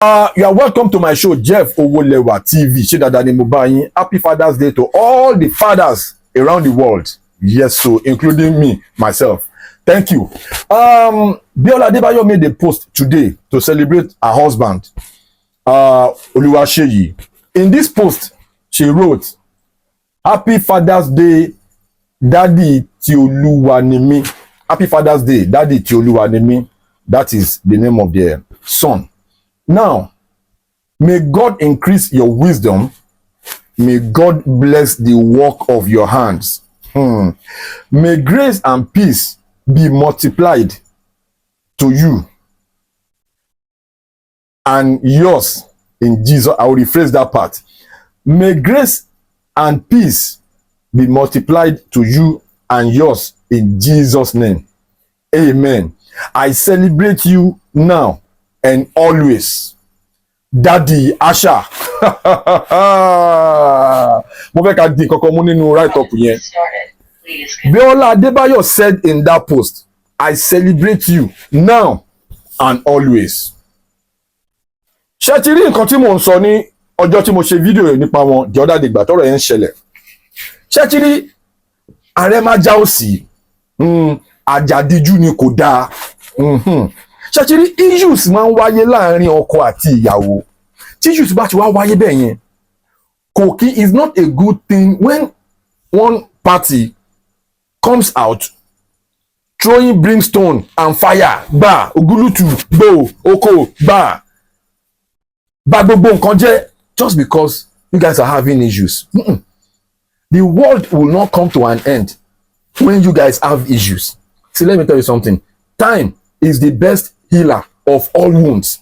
You are welcome to my show, Jeff Owolewa TV. Ṣé dáadáa ni mo bá yín? Happy Father's Day to all the fathers around the world. Yes, so including me, myself. Thank you. Biola Adebayo made a post today to celebrate her husband, Oluwaseyi. In this post, she wrote, "Happy Father's Day, Daddy ti Oluwa ni mi." Happy Father's Day, Daddy ti Oluwa ni mi. That is the name of their son. Now, may God increase your wisdom. May God bless the work of your hands. May grace and peace be multiplied to you and yours in Jesus. I will rephrase that part. May grace and peace be multiplied to you and yours in Jesus' name. Amen. I celebrate you now and always. Daddy Asha. Mo fẹ́ ká di kankan mú nínú write up yẹn. Biola Adebayo said in that post, "I celebrate you now and always." Ṣé ti rí nǹkan tí mò ń sọ ní ọjọ́ tí mo ṣe fídíò nípa wọn the other day gbà tọ́rọ̀ yẹn ń ṣẹlẹ̀? Ṣé ti rí ààrẹ máa já òsì? Àjàdíjú ni kò dáa. Ṣàṣírí issues máa ń wáyé láàrin ọkọ àti ìyàwó. Tí issues bá ti wá wáyé bẹ́ẹ̀ yẹn, kò kí is not a good thing when one party comes out throwing brimstone and fire, gbà ògúlùtù gbò oko gbà gbogbo nǹkan jẹ́ just because you guys are having issues. The world will not come to an end when you guys have issues. See, let me tell you something. Time is the best healer of all wounds.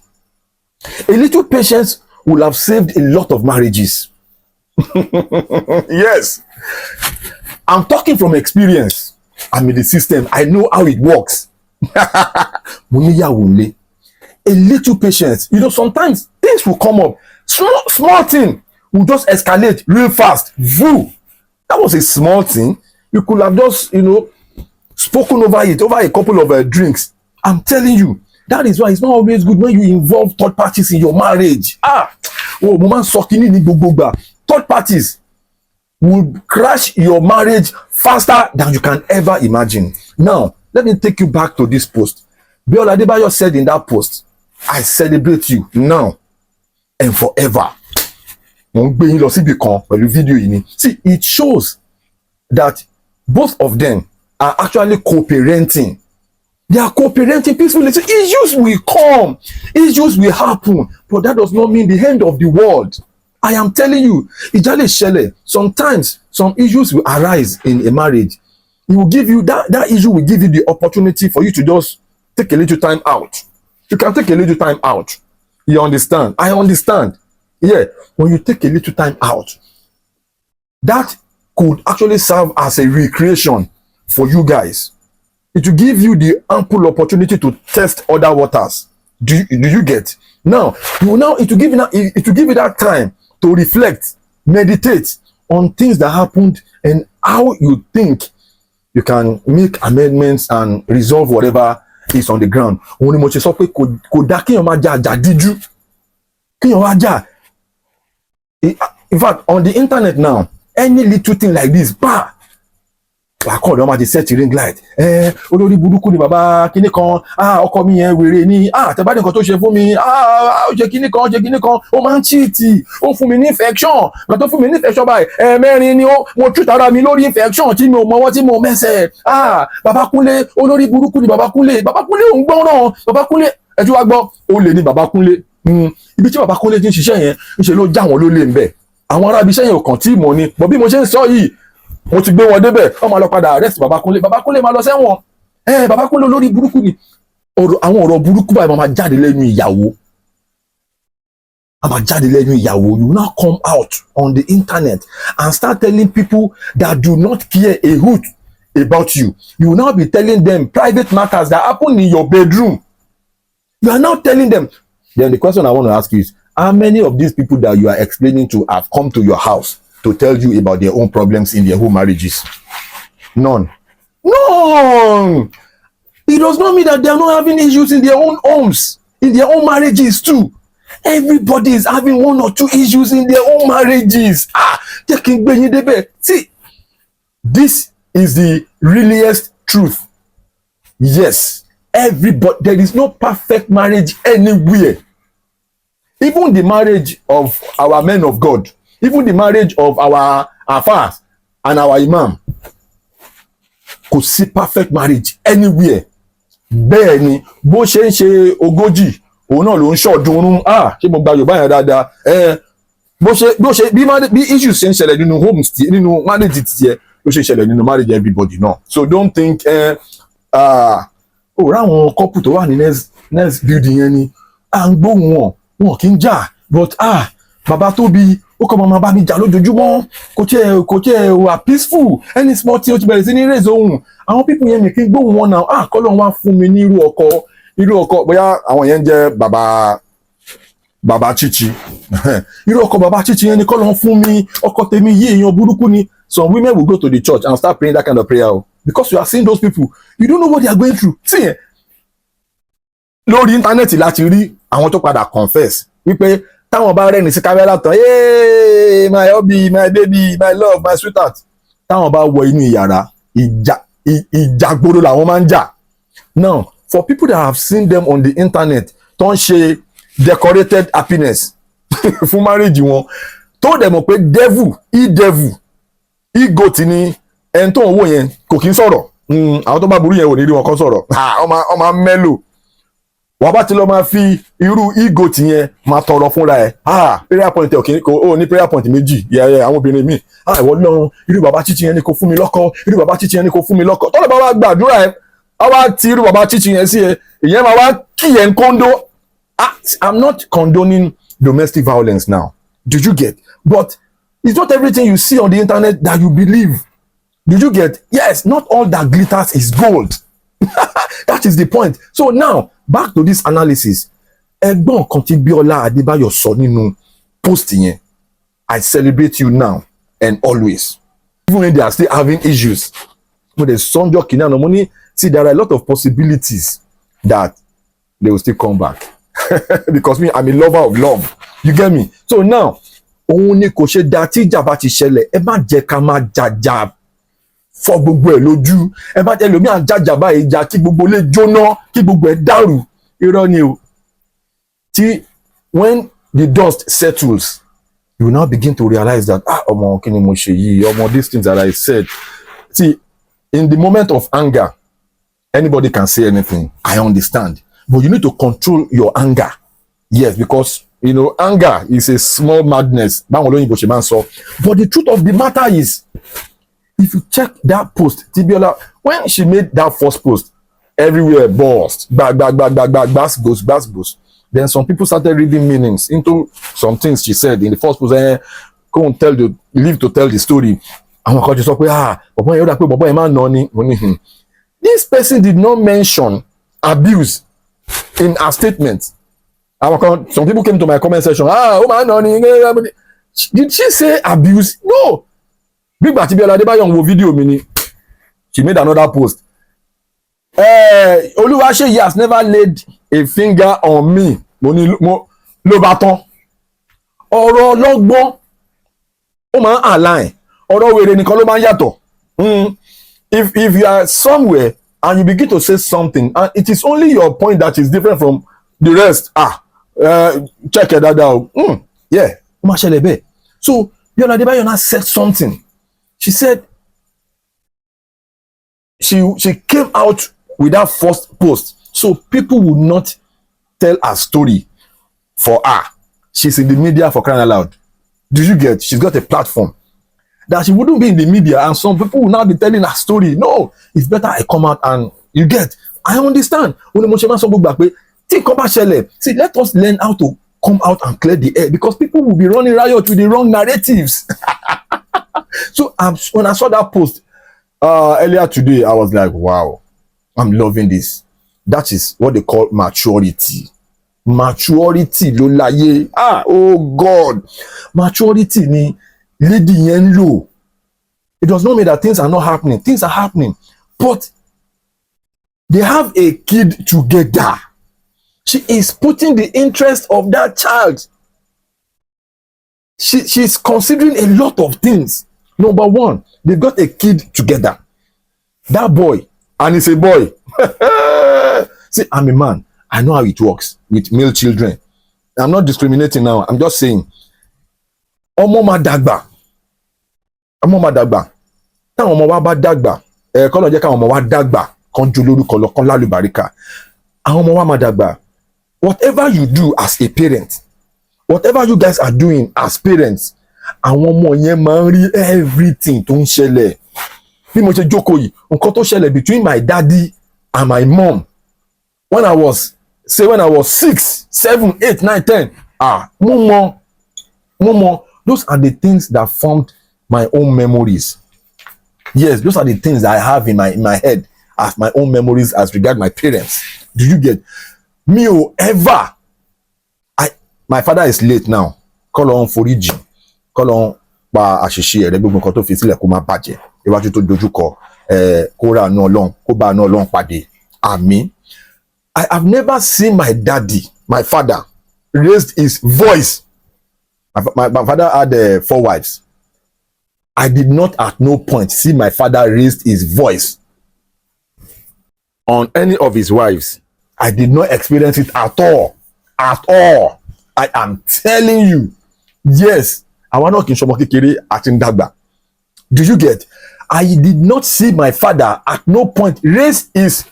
A little patience will have saved a lot of marriages. Yes. I'm talking from experience. I'm in the system. I know how it works. A little patience. You know, sometimes things will come up. Small thing will just escalate real fast. Voo. That was a small thing. You could have just, spoken over it, over a couple of drinks. I'm telling you, that is why it's not always good when you involve third parties in your marriage. Third parties will crash your marriage faster than you can ever imagine. Now, let me take you back to this post. Biola Adebayo said in that post, "I celebrate you now and forever." See, it shows that both of them are actually co-parenting. They are co-parenting peacefully. So issues will come, issues will happen, but that does not mean the end of the world. I am telling you, sometimes some issues will arise in a marriage. It will give you that issue will give you the opportunity for you to just take a little time out. You can take a little time out. You understand? I understand. Yeah, when you take a little time out, that could actually serve as a recreation for you guys. It will give you the ample opportunity to test other waters. Do you get? Now, it will give you that time to reflect, meditate on things that happened and how you think you can make amendments and resolve whatever is on the ground. In fact, on the internet now, any little thing like this, I call them at the set ring light. Olórí burúkú ni bàbá kíní kan. Ọkọ mi yẹn wèrè ni. Tẹ́ bá ní nǹkan tó ṣe fún mi. Ó jẹ́ kíní kan. Ó máa ń cheat. Ó fún mi ní infection. Ìgbà tó fún mi ní infection báyìí. Mẹ́rin ni mo treat ara mi lórí infection tí mi ò mọwọ́ tí mo mẹ́sẹ̀. Bàbá Kúnlé, olórí burúkú ni bàbá Kúnlé. Bàbá Kúnlé ò ń gbọ́ràn. Bàbá Kúnlé, ẹ tún wá gbọ́. Olè ni bàbá Kúnlé. Ibi tí bàbá Kúnlé ti ń ṣiṣẹ́ yẹn, ńṣe ló já wọn lólè ń bẹ̀. Àwọn ará ibi iṣẹ́ yẹn ò kàn tí ì mọ̀ ni. Bọ̀ bí mo ṣe ń sọ yìí, mo ti gbé wọn débẹ̀, wọ́n máa lọ padà arrest bàbá Kúnlé máa lọ sẹ́wọ̀n. Bàbá Kúnlé olórí burúkú ni. Àwọn ọ̀rọ̀ burúkú báyìí máa jáde lẹ́nu ìyàwó. You now come out on the internet and start telling people that do not care a hoot about you. You will now be telling them private matters that happen in your bedroom. You are now telling them. Then the question I want to ask you is, how many of these people that you are explaining to have come to your house to tell you about their own problems in their home marriages? None. It does not mean that they are not having issues in their own homes, in their own marriages too. Everybody is having one or two issues in their own marriages. See, this is the realest truth. Yes, everybody, there is no perfect marriage anywhere. Even the marriage of our men of God, even the marriage of our fathers and our imam, kò sí perfect marriage anywhere. Bẹ́ẹ̀ ni bó ṣe ń ṣe ogójì òun náà ló ń ṣọ̀ọ́dúnrún. Ṣé mo gba Yorùbá yẹn dáadáa? bó ṣe bí issues ṣe ń ṣẹlẹ̀ nínú homes nínú marriage tiẹ̀ ló ṣe ń ṣẹlẹ̀ nínú marriage everybody náà. So don't think ráwọn couple tó wà ní next building yẹn ni à ń gbóhùn wọn kì í jà but bàbá Tóbi ó kọ́ máa bá mi jà lójoojúmọ́ kò tiẹ̀ wà peaceful any small thing ó ti bẹ̀rẹ̀ sí ní raise ohùn. Àwọn people yẹn mi kì í gbóhùn wọn náà kọ́lọ́n wá fún mi ní irú ọkọ bóyá àwọn yẹn ń jẹ́ bàbá Chichi irú ọkọ bàbá Chichi yẹn ni kọ́lọ́n fún mi. Ọkọ tèmi yí èèyàn burúkú ni. Some women will go to the church and start praying that kind of prayer because you are seeing those people, you don't know what they are going through. See, lórí íńtánẹ́ẹ̀tì láti rí àwọn tó padà confess wípé táwọn bá rẹ́ni sí kámẹ́rà tán my hubby, my baby, my love, my sweetheart, táwọn bá wọ inú ìyàrá ìjàgboro làwọn máa ń jà. Now for people that have seen them on the internet tó ń ṣe decorated happiness fún marriage wọn tó dẹ̀ mọ̀ pé devil ego-ti ni ẹni tó ń wò yẹn kò kí ń sọ̀rọ̀. Àwọn tó bá burú yẹn ò ní rí wọn kọ́ sọ̀rọ̀. ọmọ mẹ́lò wọ́n bá ti lọ máa fi irú ego-ti yẹn máa tọrọ fúnra ẹ̀. Prayer point ò ní prayer point méjì àwọn obìnrin míì. Ìwọ lọ́run irú bàbá Chichi yẹn ni kò fún mi lọ́kọ, irú bàbá Chichi yẹn ni kò fún mi lọ́kọ. Tọ́lá bá wá gbàdúrà ẹ̀ á wá ti irú bàbá Chichi yẹn sí ẹ ìyẹn máa wá kí yẹn kóńdó. I'm not condoning domestic violence now. Did you get? But it's not everything you see on the internet that you believe. Did you get? Yes, not all that glitters is gold. That is the point. So now, back to this analysis. Ẹ̀gbọ́n kan tí Biola Adebayo sọ nínú post yẹn. I celebrate you now and always. Even when they are still having issues. But there's some joking and money. See, there are a lot of possibilities that they will still come back. Because me, I'm a lover of love. You get me? So now, òun ni kò ṣe dá tí ìjà bá ti ṣẹlẹ̀ ẹ má jẹ́ ká máa jàjà fọ́ gbogbo ẹ̀ lójú. Ẹ má jẹ́ lómi àjàjà báyìí jà kí gbogbo lè jóná kí gbogbo ẹ̀ dàrú. Irọ́ ni o. When the dust settles, you will now begin to realize that ọmọ kí ni mo ṣe yìí, ọmọ these things that I said. See, in the moment of anger, anybody can say anything. I understand. But you need to control your anger. Yes, because anger is a small madness. But the truth of the matter is, if you check that post, Biola, when she made that first post, everywhere burst, bass goes. Then some people started reading meanings into some things she said in the first post. Go and live to tell the story. This person did not mention abuse in her statement. Some people came to my comment section. Did she say abuse? No. Big Biola Adebayo wo video mi. She made another post. Oluwaseyi has never laid a finger on me. Mo ló bá tán. Ọ̀rọ̀ ọlọ́gbọ́n ó máa ń align. Ọ̀rọ̀ wèrè nìkan ló máa ń yàtọ̀. If you are somewhere and you begin to say something and it is only your point that is different from the rest, check it out. Yeah, so Biola Adebayo now said something. She said she came out with that first post so people would not tell her story for her. She's in the media for crying out loud. Do you get? She's got a platform that she wouldn't be in the media and some people will now be telling her story. No, it's better I come out and you get. I understand. See, let us learn how to come out and clear the air because people will be running riot with the wrong narratives. So when I saw that post earlier today, I was like, wow, I'm loving this. That is what they call maturity. Maturity ló láyé. Oh God. Maturity ni lady yen low. It does not mean that things are not happening. Things are happening. But they have a kid together. She is putting the interest of that child. She's considering a lot of things. Number one, they got a kid together. That boy, and it's a boy. See, I'm a man. I know how it works with male children. I'm not discriminating now. I'm just saying. Ọmọ máa dàgbà. Ọmọ máa dàgbà. Táwọn ọmọ wa bá dàgbà. Kọ́lọ̀ jẹ́ káwọn ọmọ wa dàgbà. Kan jó lórúkọ lọ, kan lálùbáríkà. Àwọn ọmọ wa máa dàgbà. Whatever you do as a parent, whatever you guys are doing as parents, àwọn ọmọ yẹn máa ń rí everything tó ń ṣẹlẹ̀. Bí mo ṣe jókòó yìí, nǹkan tó ṣẹlẹ̀ between my daddy and my mom when I was 6, 7, 8, 9, 10. Mo mọ. Those are the things that formed my own memories. Yes, those are the things that I have in my head as my own memories as regard my parents. Do you get me? Ever. My father is late now. Call on foríjì. Call on pa àṣìṣe rẹ̀ gbogbo nǹkan tó fi sílẹ̀ kó má bàjẹ́. Iwájú tó dojú kọ kó ra àánú Ọlọ́run, kó bá àánú Ọlọ́run pàdé. Àmín. I have never seen my daddy, my father, raised his voice. My father had 4 wives. I did not at no point see my father raised his voice on any of his wives. I did not experience it at all. At all. I am telling you. Yes. Àwọn náà kì í ṣọmọ kékeré àti ń dàgbà. Do you get? I did not see my father at no point raise this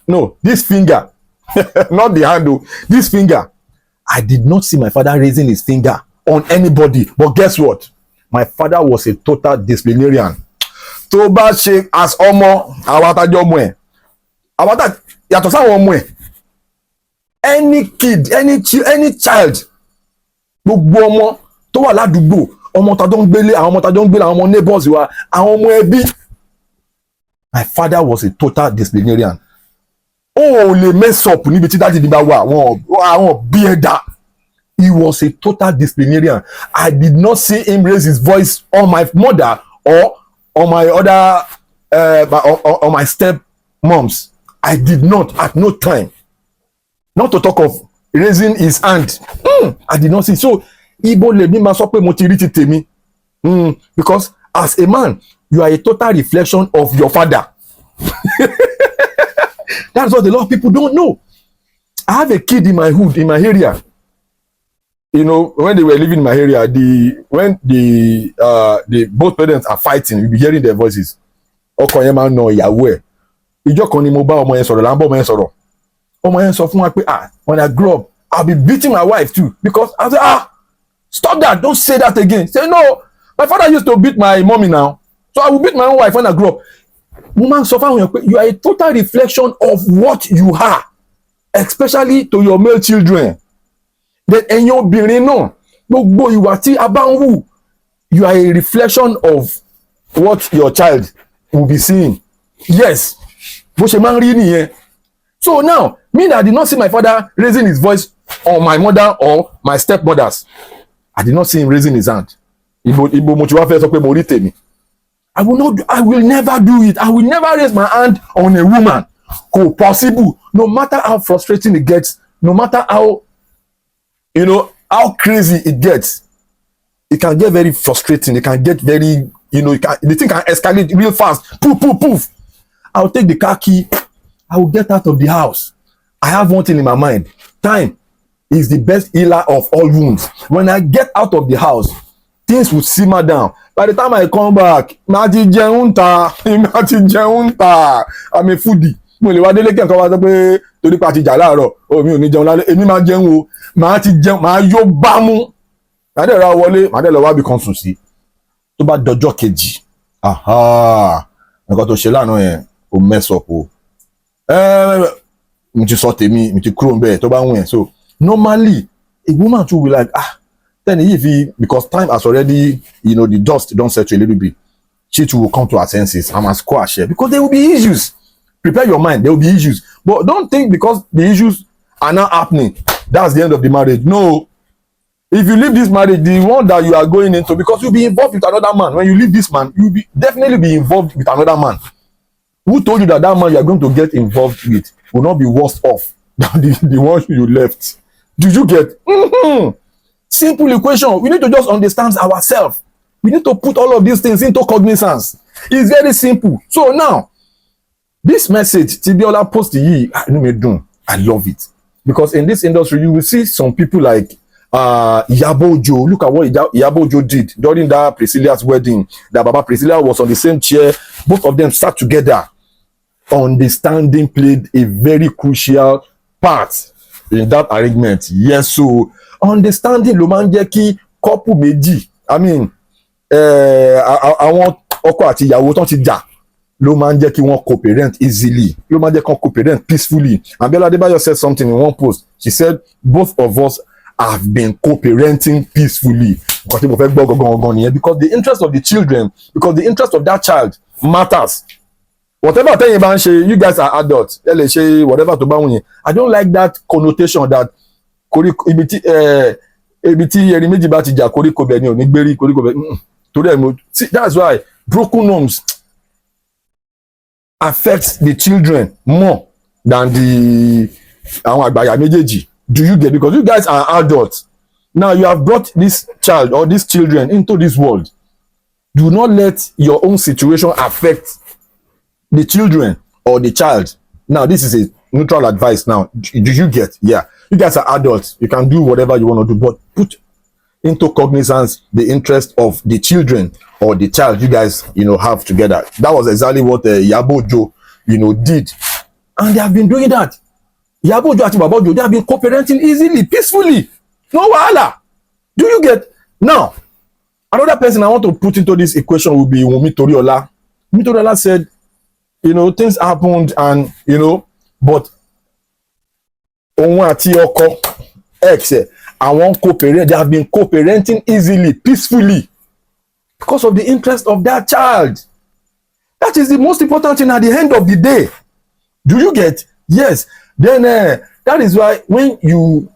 finger. Not the handle. This finger. I did not see my father raising his finger on anybody. But guess what? My father was a total disciplinarian. Tó bá ṣe as ọmọ, àwọn atajọ ọmọ ẹ̀. Àwọn atajọ yàtọ̀ sáwọn ọmọ ẹ̀. Any kid, any child, gbogbo ọmọ tó wà ládùúgbò, ọmọ tá jọ ń gbélé, àwọn ọmọ tá jọ ń gbélé, àwọn ọmọ neighbors wa, àwọn ọmọ ẹbí. My father was a total disciplinarian. Lè mess up níbi tí dájú ìdìbò wà, àwọn bí ẹ̀dá. He was a total disciplinarian. I did not see him raise his voice on my mother or on my other, on my step moms. I did not at no time. Not to talk of raising his hand. I did not see. So, Ibo le mi ma sọ pé mo ti rí ti tèmi. Because as a man, you are a total reflection of your father. That's what a lot of people don't know. I have a kid in my hood, in my area. You know, when they were living in my area, when the both parents are fighting, you'll be hearing their voices. Ọkọ yẹn máa ń nà ìyàwó ẹ̀. Ìjọ́ kan ni mo bá ọmọ yẹn sọ̀rọ̀, là ń bá ọmọ yẹn sọ̀rọ̀. Ọmọ yẹn sọ fún wa pé, when I grow up, I'll be beating my wife too. Because I say, stop that, don't say that again. Say, no, my father used to beat my mommy now. So I will beat my own wife when I grow up. Woman suffer when you are a total reflection of what you are, especially to your male children. Then ẹ̀yin obìnrin náà, gbogbo ìwà tí a bá ń hù, you are a reflection of what your child will be seeing. Yes, bó ṣe máa ń rí nìyẹn. So now, me that I did not see my father raising his voice on my mother or my stepmothers, I did not see him raising his hand. Ibo mo ti wá fẹ́ sọ pé mo rí tèmi. I will never do it. I will never raise my hand on a woman. Kò possible. No matter how frustrating it gets, no matter how, how crazy it gets, it can get very frustrating. It can get very, the thing can escalate real fast. Poof, poof, poof. I'll take the car key. I will get out of the house. I have one thing in my mind. Time is the best healer of all wounds. When I get out of the house, things will simmer down. By the time I come back, I'm a foodie. Mo lè wá délé kí nǹkan wá sọ pé torí pa ti jà láàárọ̀, mi ò ní jẹun lálẹ́, èmi máa jẹun o, máa ti jẹun, máa yó bámú. Màá dẹ̀ ra wọlé, màá dẹ̀ lọ wá bí kan sùn sí. Tó bá dọjọ́ kejì, nǹkan tó ṣe lánàá yẹn, o mess up o. Mo ti sọ tèmi, mo ti kúrò ńbẹ̀ tó bá wù yẹn. So normally, a woman too will like, then because time has already, the dust don't settle a little bit, she too will come to her senses and must squash her because there will be issues. Prepare your mind, there will be issues. But don't think because the issues are now happening, that's the end of the marriage. No. If you leave this marriage, the one that you are going into, because you'll be involved with another man. When you leave this man, you'll definitely be involved with another man. Who told you that man you are going to get involved with will not be worse off than the one you left? Do you get? Simple equation. We need to just understand ourselves. We need to put all of these things into cognizance. It's very simple. So now, this message, Biola post here, I love it. Because in this industry, you will see some people like Adebayo. Look at what Adebayo did during that Priscilla's wedding. That Baba Priscilla was on the same chair. Both of them sat together. Understanding played a very crucial part in that arrangement. Yes, so understanding ló máa ń jẹ́ kí couple méjì, I mean, àwọn ọkọ àti ìyàwó tán ti jà ló máa ń jẹ́ kí wọ́n co-parent easily, ló máa ń jẹ́ kí wọ́n co-parent peacefully. And Biola Adebayo said something in one post. She said both of us have been co-parenting peacefully. Because the interest of the children, because the interest of that child matters. Whatever thing you guys are adults. Whatever to I don't like that connotation that see, that's why broken homes affect the children more than the do you get? Because you guys are adults. Now you have brought this child or these children into this world. Do not let your own situation affect the children or the child. Now, this is a neutral advice now. Do you get? Yeah. You guys are adults. You can do whatever you want to do, but put into cognizance the interest of the children or the child you guys, have together. That was exactly what Adebayo, did. And they have been doing that. Adebayo and Babajo, they have been cooperating easily, peacefully. No wahala. Do you get? Now, another person I want to put into this equation will be Wunmi Toriola. Wunmi Toriola said, things happened and, but they have been co-parenting easily, peacefully, because of the interest of that child. That is the most important thing at the end of the day. Do you get? Yes. Then that is why when you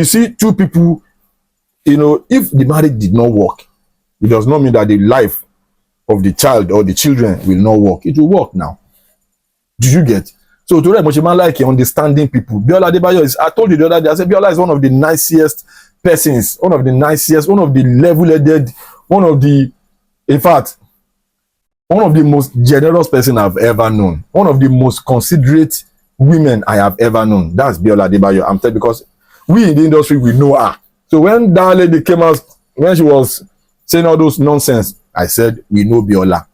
see two people, if the marriage did not work, it does not mean that the life of the child or the children will not work. It will work now. Do you get? So today, Moshima like understanding people. Biola Adebayo is, I told you the other day, I said Biola is one of the nicest persons, one of the level-headed, in fact, one of the most generous person I've ever known. One of the most considerate women I have ever known. That's Biola Adebayo. I'm telling you, because we in the industry, we know her. So when that lady came out, when she was saying all those nonsense, I said, we know Biola.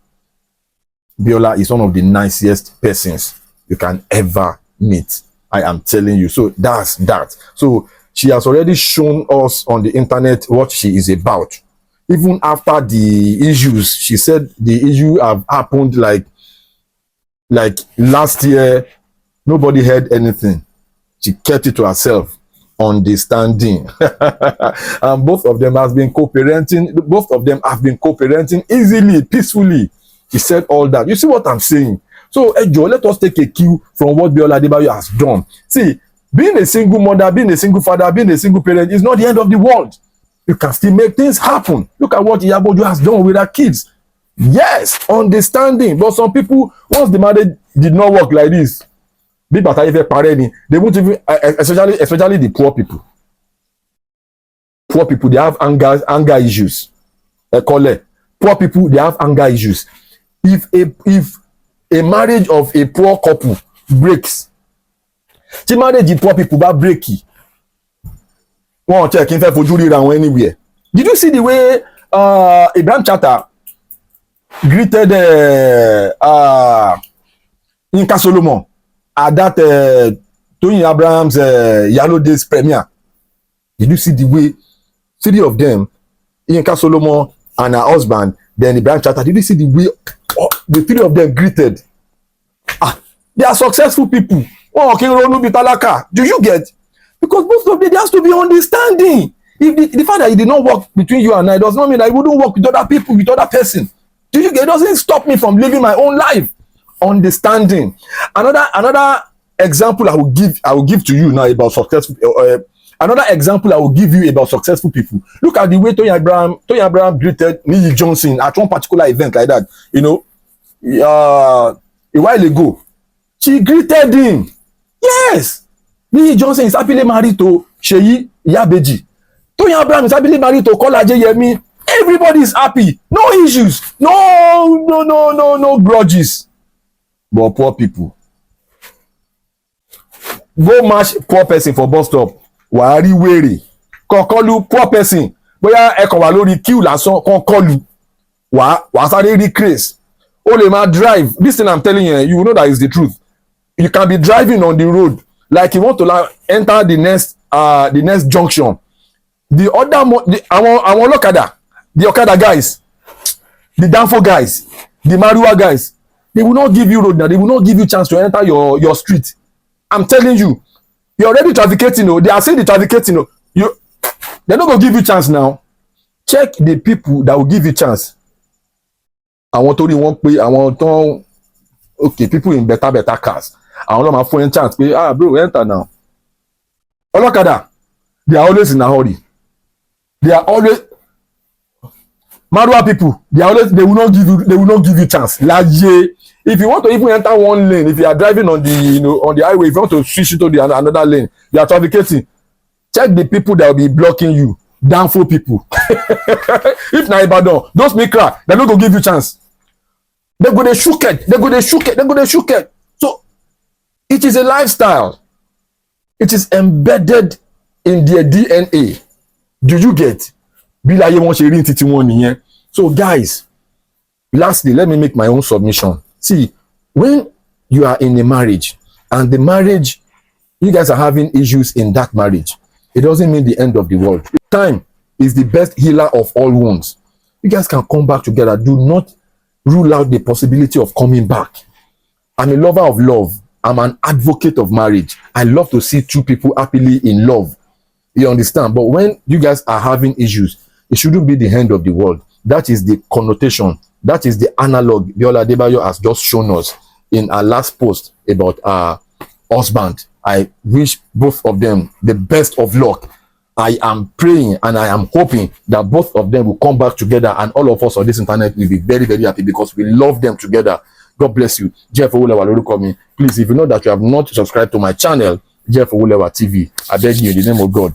Biola is one of the nicest persons you can ever meet. I am telling you. So that's that. So she has already shown us on the internet what she is about. Even after the issues, she said the issue have happened like last year. Nobody heard anything. She kept it to herself. Understanding. And both of them have been co-parenting. Both of them have been co-parenting easily, peacefully. He said all that. You see what I'm saying? So, Joe, let us take a cue from what Biola Adebayo has done. See, being a single mother, being a single father, being a single parent is not the end of the world. You can still make things happen. Look at what Adebayo has done with her kids. Yes, understanding. But some people, once the marriage did not work like this, they won't even, especially the poor people. Poor people, they have anger issues. Poor people, they have anger issues. If a marriage of a poor couple breaks, the marriage of poor people that break it. One check in fact for Julie around anywhere. Did you see the way Abraham Chatta greeted Inka Solomon at that Tony Abraham's Yellow Days premiere? Did you see the way three of them, Inka Solomon and her husband, then Abraham Chatta, did you see the way the three of them greeted? They are successful people. Do you get? Because both of them, there has to be understanding. If the fact that it did not work between you and I does not mean that it wouldn't work with other people, with other person. Do you get? It doesn't stop me from living my own life. Understanding. Another example I will give to you now about successful. Another example I will give you about successful people. Look at the way Tony Abraham greeted Niyi Johnson at one particular event like that. A while ago, she greeted him. Yes, Niyi Johnson is happily married to Sheyi. Iyabeji. Toyin Abraham is happily married to Kola Ajeyemi. Everybody is happy. No issues. No grudges. But poor people. Go match poor person for bus stop. Wàá rí wèrè. Kọ́kọ́lù poor person. Bóyá ẹ kàn wà lórí queue lásán kan kọlù. Wàá sáré rí craze. O lè máa drive. This thing I'm telling you, you will know that is the truth. You can be driving on the road like you want to enter the next junction. The other àwọn ọlọ́kadà, the Okada guys, the Danfo guys, the Maruwa guys, they will not give you road now. They will not give you chance to enter your street. I'm telling you, you're already trafficating. They are saying the trafficating. They're not gonna give you chance now. Check the people that will give you chance. Àwọn tó rí wọn pé àwọn tó okay, people in better cars. Àwọn náà máa fún ẹ chance pé bro, enter now. Ọlọ́kadà, they are always in a hurry. They are always Marua people. They will not give you chance. If you want to even enter one lane, if you are driving on the highway, if you want to switch into another lane, you are trafficating. Check the people that will be blocking you. Downfall people. If na Ibadan, those mikra, they're not gonna give you chance. They go dey shook it. So it is a lifestyle. It is embedded in their DNA. Do you get? Bí láyé wọn ṣe rí títí wọn nìyẹn. So guys, lastly, let me make my own submission. See, when you are in a marriage and the marriage, you guys are having issues in that marriage, it doesn't mean the end of the world. Time is the best healer of all wounds. You guys can come back together. Do not rule out the possibility of coming back. I'm a lover of love. I'm an advocate of marriage. I love to see two people happily in love. You understand? But when you guys are having issues, it shouldn't be the end of the world. That is the connotation. That is the analog Biola Adebayo has just shown us in our last post about our husband. I wish both of them the best of luck. I am praying and I am hoping that both of them will come back together, and all of us on this internet will be very, very happy because we love them together. God bless you. Jeff Owulewa lorúkọ mi. Please, if you know that you have not subscribed to my channel, Jeff Owulewa TV, I beg you in the name of God,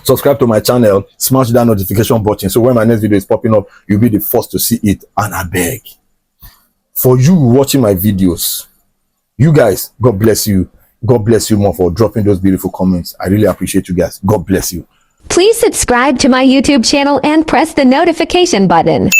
subscribe to my channel, smash that notification button so when my next video is popping up, you'll be the first to see it. And I beg for you watching my videos, you guys, God bless you. God bless you more for dropping those beautiful comments. I really appreciate you guys. God bless you. Please subscribe to my YouTube channel and press the notification button.